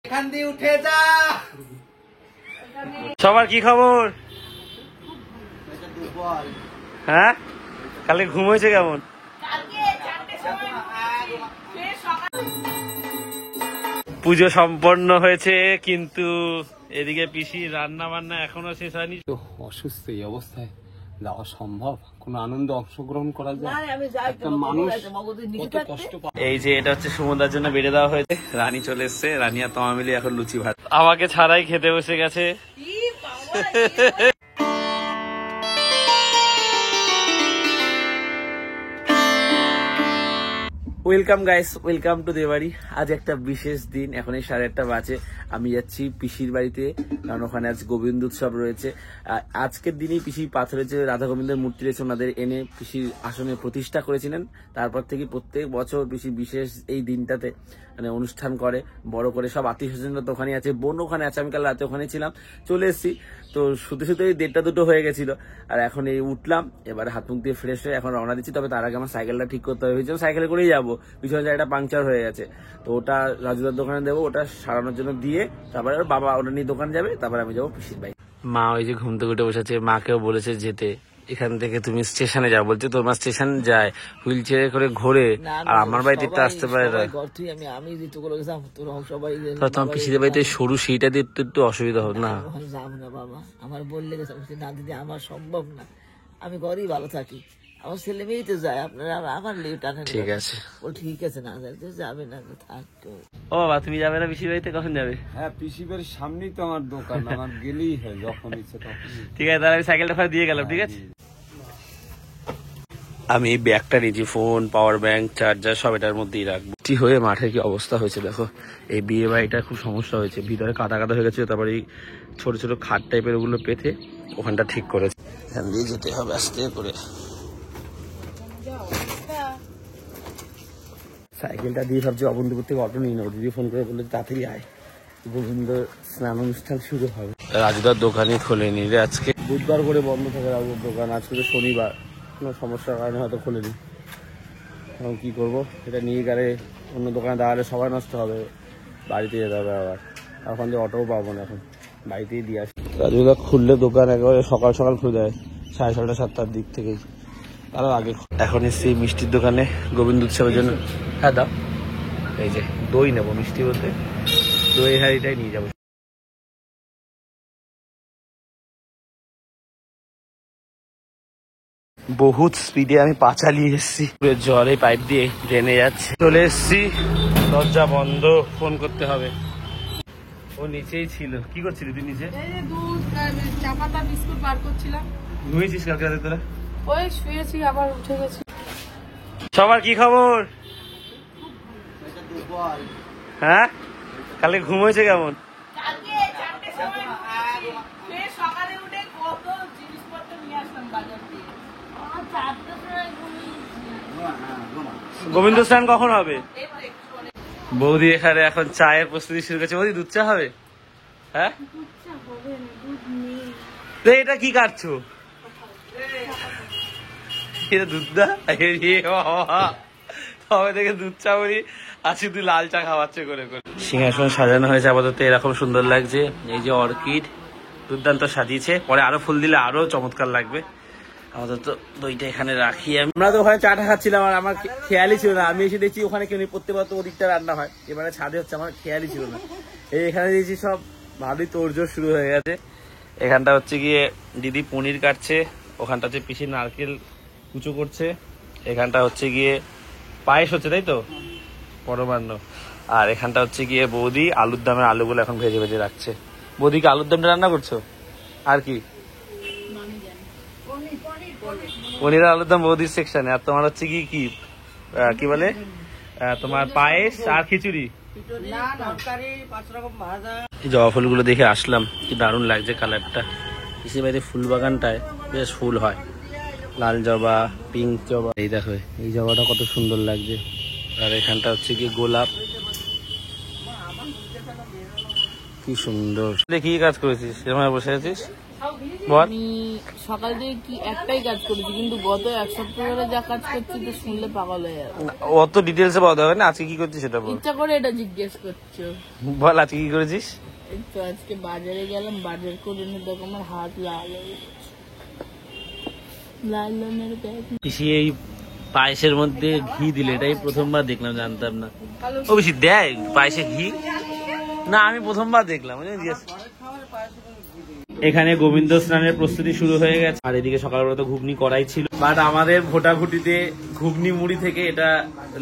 এখান দিয়ে উঠে যা। সবার কি খবর? হ্যাঁ, কালকে ঘুম হয়েছে কেমন? পুজো সম্পন্ন হয়েছে, কিন্তু এদিকে পিসি রান্না বান্না এখনো শেষ হয়নি। অসুস্থ এই অবস্থায় যাওয়া সম্ভব? কোনো আনন্দ অংশগ্রহণ করা যায়? একটা মানুষ কত কষ্ট পায়। এই যে এটা হচ্ছে সুমদার জন্য বেড়ে দেওয়া হয়েছে। রানী চলে এসছে, রানী আর তোমা মিলে এখন লুচি ভাত আমাকে ছাড়াই খেতে বসে গেছে। Welcome guys, welcome to Debari. আজ একটা বিশেষ দিন। এখন এই 8:30 বাজে। আমি যাচ্ছি পিসির বাড়িতে, কারণ ওখানে আজ গোবিন্দ উৎসব রয়েছে। আজকের দিনেই পিসি পাথরের যে রাধা গোবিন্দের মূর্তি রয়েছে ওনাদের এনে পিসির আসনে প্রতিষ্ঠা করেছিলেন। তারপর থেকে প্রত্যেক বছর পিসি বিশেষ এই দিনটাতে মানে অনুষ্ঠান করে বড় করে। সব আত্মীয় স্বজনরা তো ওখানে আছে, বোন ওখানে আছে, আমি কাল রাতে ওখানে ছিলাম, চলে এসেছি। তো শুধু শুধু এই 1:30-2 হয়ে গেছিল। আর এখন এই উঠলাম, এবারে হাত মুখ দিয়ে ফ্রেশ হয়ে এখন রওনা দিচ্ছি। তবে তার আগে আমার সাইকেলটা ঠিক করতে হবে, সাইকেলে করেই যাবো। পিছনে জায়গাটা পাংচার হয়ে গেছে, তো ওটা রাজুদার দোকানে দেবো, ওটা সারানোর জন্য দিয়ে তারপরে বাবা ওটা নিয়ে দোকান যাবে, তারপরে আমি যাবো পিসির বাড়ি। মা ওই যে ঘুম থেকে উঠে বসেছে, মাকেও বলেছে যেতে, এখান থেকে তুমি স্টেশনে যাও। বলছে তোর মা স্টেশন যায় হুইল চেয়ারে করে ঘোরে, আর আমার বাড়িতে তো আসতে পারে না। তোমার পিসিদের বাড়িতে সরু সেইটা দিয়ে একটু অসুবিধা হবে না? যাবো না বাবা, আমার বললে গেছে না দিদি, আমার সম্ভব না, আমি ঘরেই ভালো থাকি, আমার ছেলে মেয়েই তো যায়, আপনারা আমার লিভ টানেন। ঠিক আছে, ও ঠিক আছে, না যাবে না, থাকতো। ও বাবা, তুমি যাবে না পিসির বাড়িতে? কখন যাবে? হ্যাঁ, পিসি বাড়ির সামনেই তো আমার দোকান, আমার গেলেই হয় যখন ইচ্ছে তখন। ঠিক আছে, তাহলে আমি সাইকেলটা ফেলে দিয়ে গেলাম। ঠিক আছে, আমি এই ব্যাগটা নিয়েছি, ফোন, পাওয়ার ব্যাংক, চার্জার সব এটার মধ্যেই রাখবো। কি হয়ে মাঠে কি অবস্থা হয়েছে দেখো। এই বিয়ে বাড়িটা খুব সমস্যা হয়েছে, ভিতরে কাদা কাদা হয়ে গেছে। তারপরে এই ছোট ছোট খাট টাইপের ওগুলো পেতে ওখানটা ঠিক করেছে। এখান দিয়ে যেতে হবে আস্তে করে। সাইকেলটা দিয়ে ভাবছি অবন্তপুর থেকে অটো নিয়ে নেবো। দিদি ফোন করে বললে তাড়াতাড়ি আয়, গোবিন্দ স্নান অনুষ্ঠান শুরু হবে। রাজুদার দোকানই খোলেনি রে আজকে, বুধবার করে বন্ধ থাকে রাজুদার দোকান। আজকে তো শনিবার, কোনো সমস্যার কারণে হয়তো খোলেনি। এখন কী করবো, এটা নিয়ে গেলে অন্য দোকানে দাঁড়ালে সবাই নষ্ট হবে, বাড়িতে যেতে হবে আবার। এখন যে অটোও পাবো না, এখন বাড়িতেই দিয়ে আসি। রাজুদা খুললে দোকান একেবারে সকাল সকাল খুলে দেয়, 6:30, 7টার দিক থেকেই, আরো আগে। এখন এসছি মিষ্টির দোকানে গোবিন্দ উৎসবের জন্য। হ্যাঁ দাও, এই যে দই নেবো, মিষ্টি বলতে দই হাঁড়িটাই নিয়ে যাবো। বহুত স্পিডে আমি পা চালিয়ে এসছি, জলে পাইপ দিয়ে ড্রেনে যাচ্ছে। চলে এসছি, দরজা বন্ধ, ফোন করতে হবে। ও নিচেই ছিল। কি করছিলি তুই নিচে? দুধ চা পাতা বিস্কুট বার করছিলাম। ঘুমিয়েছিস কালকে রাতে তোরা? ওই শুয়েছি, আবার উঠে গেছি। সবার কি খবর? হ্যাঁ, কালকে ঘুম হয়েছে কেমন? গোবিন্দ স্নান কখন হবে? বৌদি এখানে এখন চায়ের প্রস্তুতি শুরু করেছে। বৌদি দুধ চা হবে? হ্যাঁ, এটা কি কাটছো? এটা দুধ দা, তবে দেখে দুধ চা বলি, আজকে তুই লাল চা খাওয়াচ্ছে করে করে। সিংহাসন সাজানো হয়েছে আপাতত, এরকম সুন্দর লাগছে। এই যে অর্কিড দুর্দান্ত সাজিয়েছে, পরে আরো ফুল দিলে আরো চমৎকার লাগবে। আপাতত দইটা এখানে রাখি। আমরা তো ওখানে চাটা খাচ্ছিলাম, আর আমার খেয়ালই ছিল না, আমি এসে দেখছি ওখানে কেউ নেই, প্রত্যেকবার তো ওদিকটা রান্না হয়, এবারে ছাদে হচ্ছে, আমার খেয়ালই ছিল না। এখানে দিয়েছি সব ভালোই তোড়জোড় শুরু হয়ে গেছে। এখানটা হচ্ছে গিয়ে দিদি পনির কাটছে, ওখানটা হচ্ছে পিসি নারকেল কুচো করছে, এখানটা হচ্ছে গিয়ে পায়েস হচ্ছে, তাই তো পরমান্ন। আর এখানটা হচ্ছে গিয়ে বৌদি আলুর দমের আলুগুলো এখন ভেজে ভেজে রাখছে। বৌদি কি আলুর দমটা রান্না করছো? আর কি পনির আলুর দম বৌদির সেকশনে। আর তোমার হচ্ছে কি কি কি বলে তোমার পায়েস আর খিচুড়ি। জবা ফুলগুলো দেখে আসলাম, কি দারুণ লাগছে কালারটা। পিসির বাড়িতে ফুল বাগানটায় বেশ ফুল হয়, লাল জবা, পিঙ্ক জবা। এই দেখো এই জবাটা কত সুন্দর লাগছে। আর এখানটা হচ্ছে কি গোলাপ, কি সুন্দর। কি কাজ করেছিস, এরকম বসে আছিস? বল। আমি সকাল থেকে কি একটাই কাজ করেছি, কিন্তু গত এক সপ্তাহ ধরে যা কাজ করছি তো শুনলে পাগল হয়ে যাবে। অত ডিটেলসে বলতে হবে না, আজকে কি করছিস সেটা বল। ইচ্ছা করে এটা জিজ্ঞেস করছো? বল আজকে কি করেছিস। এই তো আজকে বাজারে গেলাম, বাজার করে এনে দেখো আমার হাত লাল হয়ে গেছে। লাল লালের ব্যাগ। পিসি এই পায়েসের মধ্যে ঘি দিলে, এটাই প্রথমবার দেখলাম, জানতাম না। ও বেশি দেয় পায়েসে ঘি? না, আমি প্রথমবার দেখলাম। এখানে গোবিন্দ স্নানের প্রস্তুতি শুরু হয়ে গেছে, আর এদিকে সকালবেলা তো ঘুগনি করাই ছিল, বাট আমাদের ভোটাভুটিতে ঘুগনি মুড়ি থেকে এটা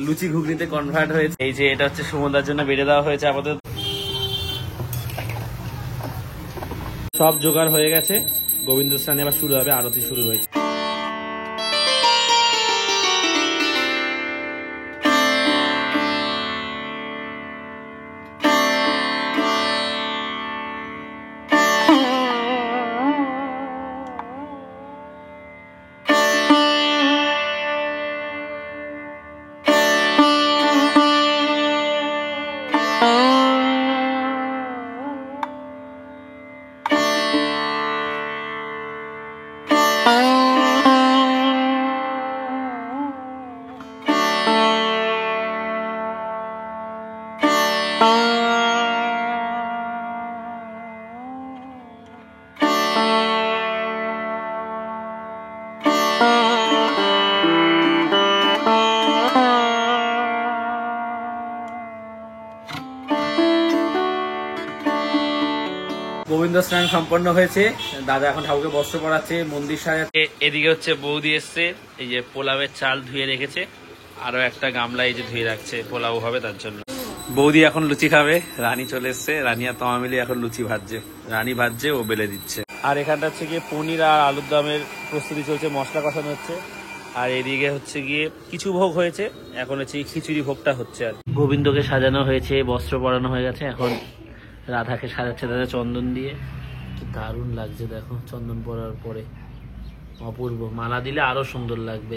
লুচি ঘুগনিতে কনভার্ট হয়েছে। এই যে এটা হচ্ছে সুমনদার জন্য বেড়ে দেওয়া হয়েছে আপাতত। সব জোগাড় হয়ে গেছে, গোবিন্দ স্নানে এবার শুরু হবে, আরতি শুরু হয়েছে। গোবিন্দ স্নান সম্পন্ন হয়েছে, দাদা এখন ঠাকুরকে বস্ত্র পরাচ্ছে, মন্দির সাজাচ্ছে। এদিকে হচ্ছে বৌদি এসছে, এই যে পোলাওয়ের চাল ধুয়ে রেখেছে, আরো একটা গামলা এই যে ধুয়ে রাখছে, পোলাও হবে তার জন্য। বৌদি এখন লুচি খাবে, রানী চলে এসছে, রানী আর তোমা মিলে এখন লুচি ভাজছে, রানী ভাজছে, ও বেলে দিচ্ছে। আর এখানটা হচ্ছে গিয়ে পনির আর আলুর দমের প্রস্তুতি চলছে, মশলা কষানো হচ্ছে। আর এদিকে হচ্ছে গিয়ে কিছু ভোগ হয়েছে, এখন হচ্ছে খিচুড়ি ভোগটা হচ্ছে। আর গোবিন্দকে সাজানো হয়েছে, বস্ত্র পরানো হয়ে গেছে, এখন রাধাকে সাজাচ্ছে দাদা চন্দন দিয়ে। দারুণ লাগছে দেখো, চন্দন পরার পরে অপূর্ব, মালা দিলে আরো সুন্দর লাগবে।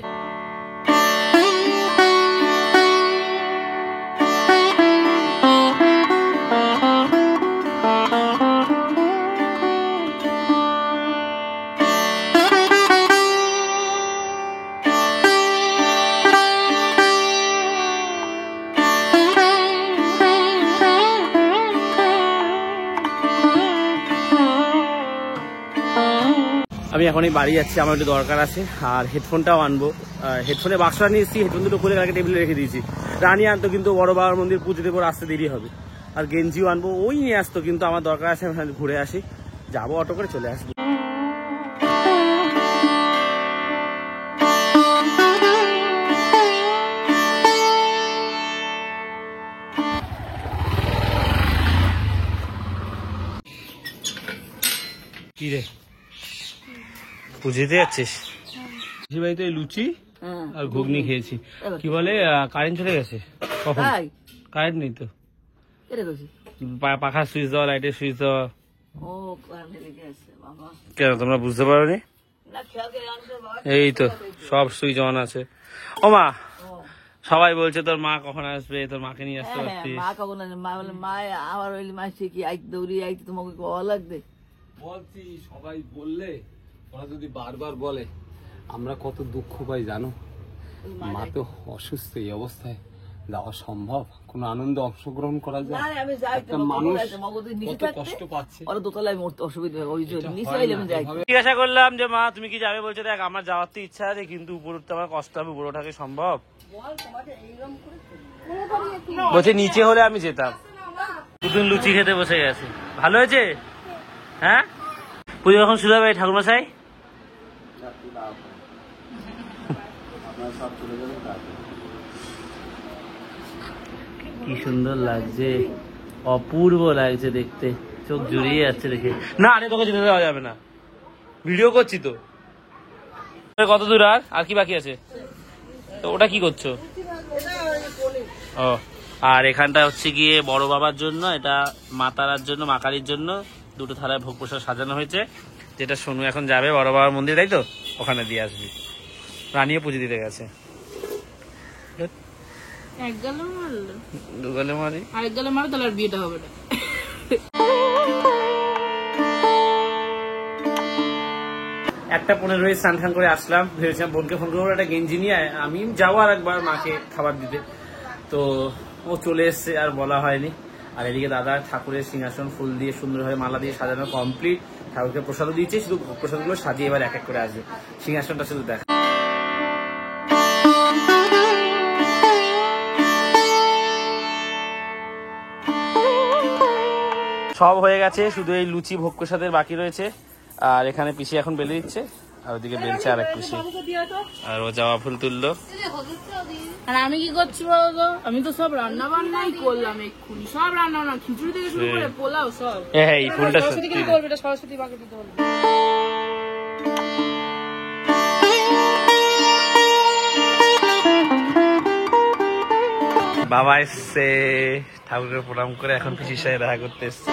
আমি এখনই বাড়ি যাচ্ছি, আমার একটু দরকার আছে, আর হেডফোনটাও আনবো। হেডফোনে বাক্সটা নিয়ে এসেছি, হেডফোন দুটো খুলে কালকে টেবিলে রেখে দিয়েছি। রানী আনতো, কিন্তু বড় বাবার মন্দির পুজো দেবো, আসতে দেরি হবে। আর গেঞ্জিও আনবো, ওই নিয়ে আসতো, কিন্তু আমার দরকার আছে, আমি ঘুরে আসি, যাবো অটো করে চলে আসবো। কি রে পুজোতে যাচ্ছিস? বাড়িতে লুচি আর ঘুগনি খেয়েছি। কি বলে কারেন্ট চলে গেছে? কখন? কারেন্ট নেই তো। পাখার সুইচ দেওয়া, লাইটের সুইচ দেওয়া। কেন তোমরা বুঝতে পারোনি? এই তো সব সুইচ অন আছে। ও মা, সবাই বলছে তোর মা কখন আসবে, তোর মাকে নিয়ে আসতে পারছিস। মা কখন আসবে? মা বলে মা আমার ওই মাসে কি আইতে দৌড়ি আইতে তোমাকে কওয়া লাগবে। বলছি সবাই বললে, ওরা যদি বারবার বলে, আমরা কত দুঃখ পাই জানো। মা তো অসুস্থ, এই অবস্থায় যাওয়া সম্ভব? কোন আনন্দে অংশগ্রহণ করা যায়? একটা মানুষ কত কষ্ট পাচ্ছে, ওরা দোতলায় মরতে অসুবিধা হয়, ওই জন্য নিচে আইলে আমি যাই। জিজ্ঞাসা করলাম যে মা তুমি কি যাবে, বলছে দেখ আমার যাওয়ার তো ইচ্ছা আছে, কিন্তু উপরে উঠতে আমার কষ্ট হবে, উপরে ওঠাকে সম্ভব? বলছে নিচে হলে আমি যেতাম। দুদিন লুচি খেতে বসে গেছে, ভালো হয়েছে? হ্যাঁ, পুজো কখন শুরু হবে ঠাকুরমশাই? কি সুন্দর লাগছে, অপূর্ব লাগছে দেখতে, চোখ জুড়িয়ে যাচ্ছে দেখে। না আরে তোকে যেতে দেওয়া যাবে না, ভিডিও করছি তো। কত দূর আর কি বাকি আছে? তো ওটা কি করছো? ও, আর এখানটা হচ্ছে গিয়ে বড় বাবার জন্য, এটা মা তারার জন্য, মা কালীর জন্য দুটো থালায় ভোগ প্রসাদ সাজানো হয়েছে, যেটা সোনু এখন যাবে বড় বাবার মন্দির, তাই তো? ওখানে দিয়ে আসবি। রানীও পুজো দিতে গেছে। এক গালে মারলো, দু গালে মারি, আরেক গালে মারো, তাহলে আর বিয়েটা হবে না। 1:15 স্নান টান করে আসলাম, ভেবেছিলাম বোনকে ফোন করবো একটা গেঞ্জি নিয়ে আমি যাবো আর একবার মাকে খাবার দিতে, তো ও চলে এসছে আর বলা হয়নি। আর এদিকে দাদা ঠাকুরের সিংহাসন ফুল দিয়ে সুন্দরভাবে মালা দিয়ে সাজানো কমপ্লিট, ঠাকুরকে প্রসাদও দিয়েছে, শুধু প্রসাদগুলো সাজিয়ে এবার এক এক করে আসবে, সিংহাসনটা শুধু দেখা। সব হয়ে গেছে, শুধু এই লুচি ভোগ প্রসাদের বাকি রয়েছে। আর এখানে পিসি এখন বেলে দিচ্ছে, আর ওদিকে বেলছে আর এক পিসি, আর ও জামা ফুল তুললো। আর আমি কি করছি বলতো, আমি তো সব রান্না বান্নাই করলাম এক্ষুনি, সব রান্না বান্না, খিচুড়ি থেকে শুরু করে পোলাও সব। হ্যাঁ এই ফুলটা সরস্বতী কিন্তু বলবে, এটা সরস্বতী মাকে দিতে বলবে। বাবা এসছে, ঠাকুরকে প্রণাম করে এখন পিসির সাথে দেখা করতে এসছে।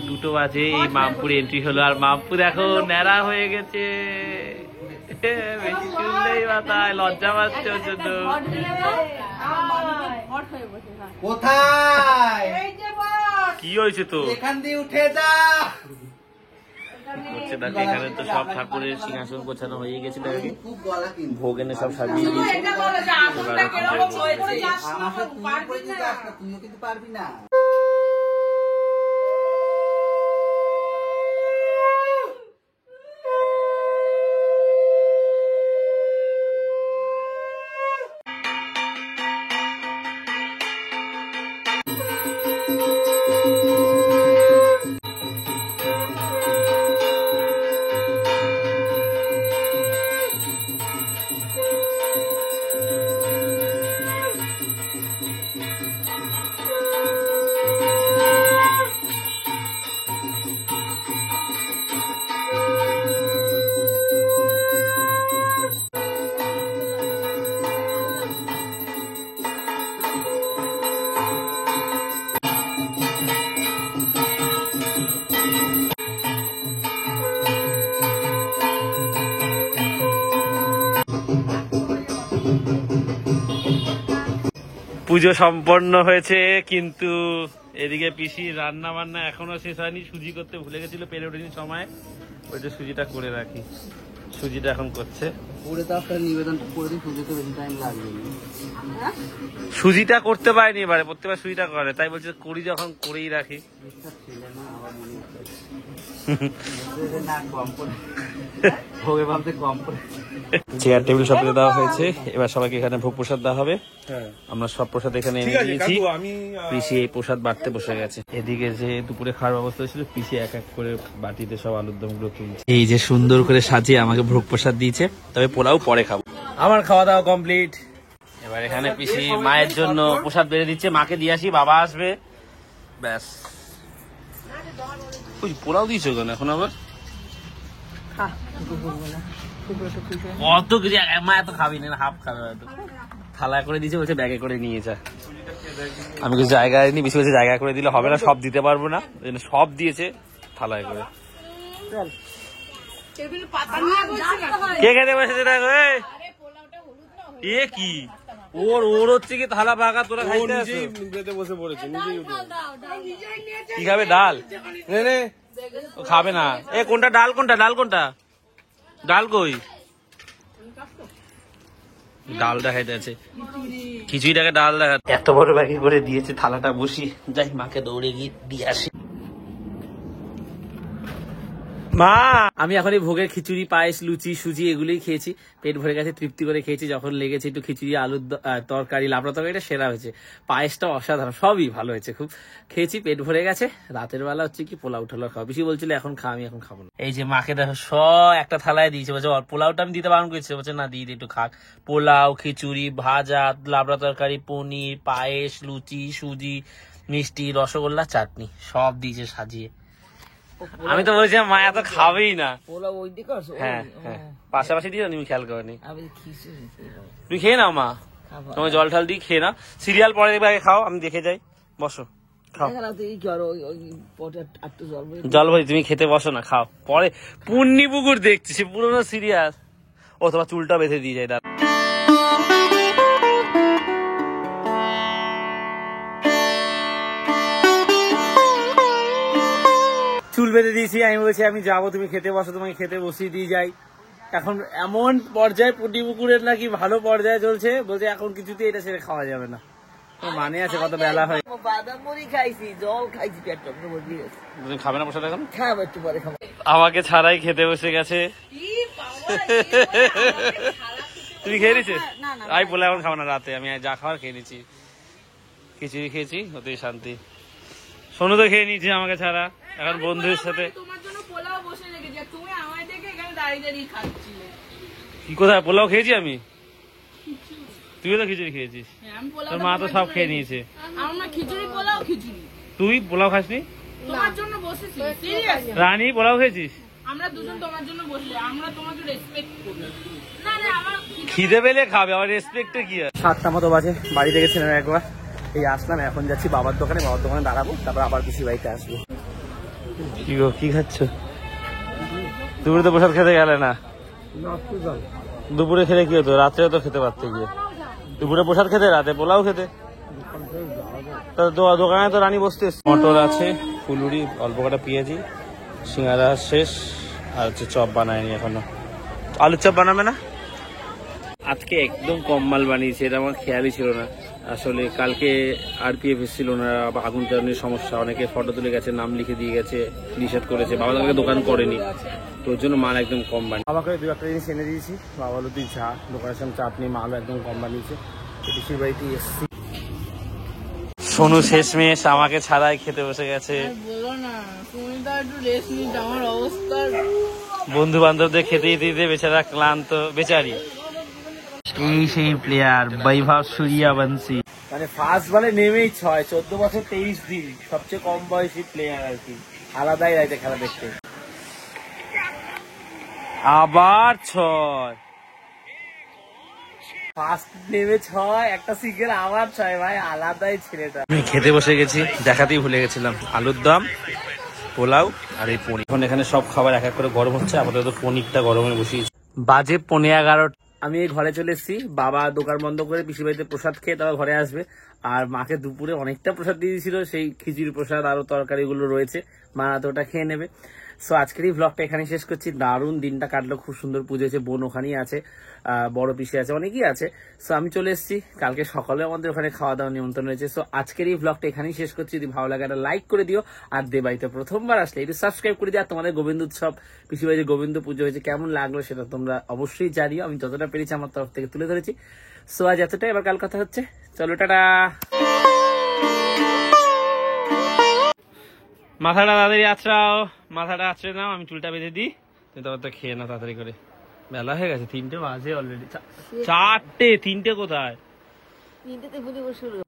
দুটো বাজে, এই মামপুর এন্ট্রি হলো, আর মামপুর এখন ন্যাড়া হয়ে গেছে, বেশি শুনলেই মাথায় লজ্জা পাচ্ছে ওর জন্য। কোথায় কি হয়েছে তো? এখান দিয়ে উঠে যা। হচ্ছে দেখো, এখানে তো সব ঠাকুরের সিংহাসন গোছানো হয়ে গেছিল, ভোগ এনে সব সাজিয়ে দিয়েছে। তুইও কিন্তু পারবি না। পুজো সম্পন্ন হয়েছে, কিন্তু এদিকে পিসি রান্না বান্না এখনো শেষ হয়নি, সুজি করতে ভুলে গেছিল, পেরে ওঠেনি সময়, ওইটা সুজিটা করে রাখি, সুজিটা এখন করছে। সুজিটা করতে পারেনি এবারে, প্রত্যেকবার সুজিটা করে, তাই বলছে করি যখন করেই রাখি। চেয়ার টেবিল সব দেওয়া হয়েছে, এবার সবাইকে এখানে ভোগ প্রসাদ দেওয়া হবে। আমরা সব প্রসাদ এখানে এনে দিয়েছি, পিসি এই প্রসাদ বাড়তে বসে গেছে। এদিকে যে দুপুরে খাওয়ার ব্যবস্থা ছিল, পিসি এক এক করে বাটিতে সব আলুর দম গুলো তুলছে। এই যে সুন্দর করে সাজিয়ে আমাকে ভোগ প্রসাদ দিয়েছে, তবে পোলাও পরে খাবো। আমার খাওয়া দাওয়া কমপ্লিট, এবার এখানে পিসি মায়ের জন্য প্রসাদ বেড়ে দিচ্ছে, মাকে দিয়ে আসি, বাবা আসবে, ব্যাস। পোলাও দিয়েছো কেন এখন আবার? কত কিছু মা এত খাবি না, হাফ খাবে হয়তো। থালা করে দিয়েছে, বলছে ব্যাগে করে নিয়ে যা। আমি কিছু জায়গায় নি, বেশি বেশি জায়গা করে দিলে হবে না, সব দিতে পারবো না, সব দিয়েছে থালায় করে। কে খেতে বসেছে দেখো, এ কি ওর হচ্ছে কি থালা পাকা, তোরা খাইতে বসে পড়েছে, কি খাবে? ডাল খাবে না। এ কোনটা ডাল, কোনটা ডাল, কোনটা ডাল, কই ডাল দেখাইতে আছে, খিচুড়িটাকে ডাল দেখা। এত বড় ব্যাগে করে দিয়েছে, থালাটা বসি, যাই মাকে দৌড়ে গিয়ে দিয়ে আসি। মা, আমি এখন এই ভোগের খিচুড়ি, পায়েস, লুচি, সুজি এগুলোই খেয়েছি, পেট ভরে গেছে, তৃপ্তি করে খেয়েছি। যখন লেগেছে একটু খিচুড়ি, আলুর তরকারি, লাবড়া তরকারিটা সেরা হয়েছে, পায়েসটা অসাধারণ, সবই ভালো হয়েছে, খুব খেয়েছি, পেট ভরে গেছে। রাতের বেলা হচ্ছে কি পোলাও টোলাও খাওয়া, বেশি বলছিল এখন খা, আমি এখন খাবো না। এই যে মাকে দেখো সব একটা থালায় দিয়েছে, বলছে পোলাওটা আমি দিতে বারণ করেছি, বলছে না দিয়ে একটু খাক। পোলাও, খিচুড়ি, ভাজা, লাবড়া তরকারি, পনির, পায়েস, লুচি, সুজি, মিষ্টি, রসগোল্লা, চাটনি, সব দিয়েছে সাজিয়ে। আমি তো বলছিলাম মা এত খাবেই না। হ্যাঁ হ্যাঁ, পাশাপাশি দিয়ে তুমি খেয়াল করনি, তুমি খেয়ে নাও মা, তোমার জল ঠাল দিয়ে খেয়ে নাও, সিরিয়াল পরে দেখবে, আগে খাও, আমি দেখে যাই, বসো খাও। জল ভরি, তুমি খেতে বসো না, খাও পরে। পুন্নি পুকুর দেখছি, সে পুরোনো সিরিয়াল। ও তোমার চুলটা বেঁধে দিয়ে যায় দাদা। চুল বেঁধে দিয়েছি, আমি বলছি আমি যাবো, তুমি খেতে বসো, তোমাকে খেতে বসিয়ে দিয়ে যাই। এখন এমন পর্যায়ে পুটি পুকুরের নাকি ভালো পর্যায়ে চলছে, বলছে এখন কিছুতেই এটা ছেড়ে খাওয়া যাবে না। মানে আছে কত বেলা হয়। বাদাম মুড়ি খাইছি, জল খাইছি, পেটটা ভর্তি গেছে। তুমি খাবে না প্রসাদ এখন? খাবো একটু পরে খাবো। আমাকে ছাড়াই খেতে বসে গেছে। তুমি খেয়ে নিচ্ছে? আমি বলে এখন খাবো না, রাতে আমি যা খাওয়ার খেয়ে নিচ্ছি। খিচুড়ি খেয়েছি, ওতেই শান্তি। সোনু তো খেয়ে নিচ্ছে আমাকে ছাড়া, এখন বন্ধুদের সাথে। তোমার জন্য পোলাও বসে রেখেছি আর তুমি আমায় দেখে এখানে দাঁড়িয়ে দাঁড়িয়ে খাচ্ছিলে। কি কোথায় পোলাও খেয়েছি আমি? তুইও তো খিচুড়ি খেয়েছিস। হ্যাঁ, আমি পোলাও তোর মা তো সব খেয়ে নিয়েছে। আমরা খিচুড়ি পোলাও খিচুড়ি তুই পোলাও খাসনি? তোমার জন্য বসেছি। সিরিয়াস, রানী পোলাও খেয়েছিস? আমরা দুজন তোমার জন্য বসলে, আমরা তোমাকে রেসপেক্ট করি। না না, আমার খিদে পেলে খাবে, আমার রেসপেক্টে কি আছে? 7টা মতো বাজে, বাড়িতে গেছিলাম একবার, এই আসলাম, এখন যাচ্ছি বাবার দোকানে, বাবার দোকানে দাঁড়াবো, তারপর আবার পিসি বাড়িতে আসবো। কি গো, কি খাচ্ছ? দুপুরে তো প্রসাদ খেতে গেলে না? দুপুরে খেলে কি হতো? রাত্রে তো খেতে পারতে গিয়ে। দুপুরে প্রসাদ খেতে, রাতে পোলাও খেতে। দোকানে তো রানী বসতে। মটর আছে, ফুলুরি, অল্প কটা পেঁয়াজি, সিঙ্গারা শেষ, আর হচ্ছে চপ বানায়নি এখনো। আলুর চপ বানাবে না? আজকে একদম কম মাল বানিয়েছে, এটা আমার খেয়ালই ছিল না। আসলে কালকে আরপিএফ এসেছিল না, আগুন জ্বালানির সমস্যা, অনেকে ফটো তুলে গেছে, নাম লিখে দিয়ে গেছে, নিষেধ করেছে। বাবা কালকে দোকান করেনি, তো ওর জন্য মাল একদম কম বানিয়ে। বাবাকে দু একটা জিনিস এনে দিয়েছি, বাবা বলো তুই চা, দোকানের সামনে চাটনি, মালও একদম কম বানিয়েছে। পিসির বাড়িতে এসেছি। সোনু শেষমেশ আমাকে ছাড়াই খেতে বসে গেছে। বলো না, তুমি তো একটু রেস্ট নিতে, আমার অবস্থা। বন্ধু বান্ধবদের খেতে দিতে বেচারা ক্লান্ত, বেচারি। এই সেই প্লেয়ার বৈভব সূর্যবংশী, মানে ফার্স্ট বলে নেমেই 6, 14 বছর 23 দিন, সবচেয়ে কম বয়সী প্লেয়ার আর কি। আলাদাই রাইতে খেলা দেখতে। আবার 6, ফার্স্ট নেমে 6, একটা সিঙ্গেল, আবার 6, ভাই আলাদাই ছেলেটা। আমি খেতে বসে গেছি, দেখাতেই ভুলে গেছিলাম, আলুর দম, পোলাও আর এই পনির। এখন এখানে সব খাবার এক এক করে গরম হচ্ছে, আপাতত পনিরটা গরমে বসিয়েছি। বাজে 11:15। আমি এই ঘরে চলে এসেছি, বাবা দোকান বন্ধ করে পিসির বাড়িতে প্রসাদ খেয়ে তারপর ঘরে আসবে। আর মাকে দুপুরে অনেকটা প্রসাদ দিয়ে দিয়েছিল, সেই খিচুড়ি প্রসাদ আরো তরকারিগুলো রয়েছে, মা তো ওটা খেয়ে নেবে। সো আজকের এই ব্লগটা এখানে শেষ করছি। দারুণ দিনটা কাটলো, খুব সুন্দর পুজো হয়েছে, বোন ওখানেই আছে, বড় পিসি আছে, অনেকেই আছে। সো আমি চলে এসেছি, কালকে সকালে আমাদের ওখানে খাওয়া দাওয়া নিমন্ত্রণ রয়েছে। সো আজকের এই ব্লগটা এখানেই শেষ করছি। যদি ভালো লাগে একটা লাইক করে দিও, আর দেবাড়িতে প্রথমবার আসলে একটু সাবস্ক্রাইব করে দিও। আর তোমাদের গোবিন্দ উৎসব, পিসি বাড়িতে গোবিন্দ পুজো হয়েছে, কেমন লাগলো সেটা তোমরা অবশ্যই জানিও। আমি যতটা পেরেছি আমার তরফ থেকে তুলে ধরেছি। সো আজ এতটাই, এবার কাল কথা হচ্ছে, চলো টাটা। মাথাটা তাড়াতাড়ি আছড়াও, মাথাটা আছড়ে নাও, আমি চুলটা বেঁধে দিই, তুমি তারপর তো খেয়ে নাও তাড়াতাড়ি করে। বেলা হয়ে গেছে, 3টে বাজে অলরেডি। 4টে, 3টে কোথায়? 3টেতে পুজো শুরু।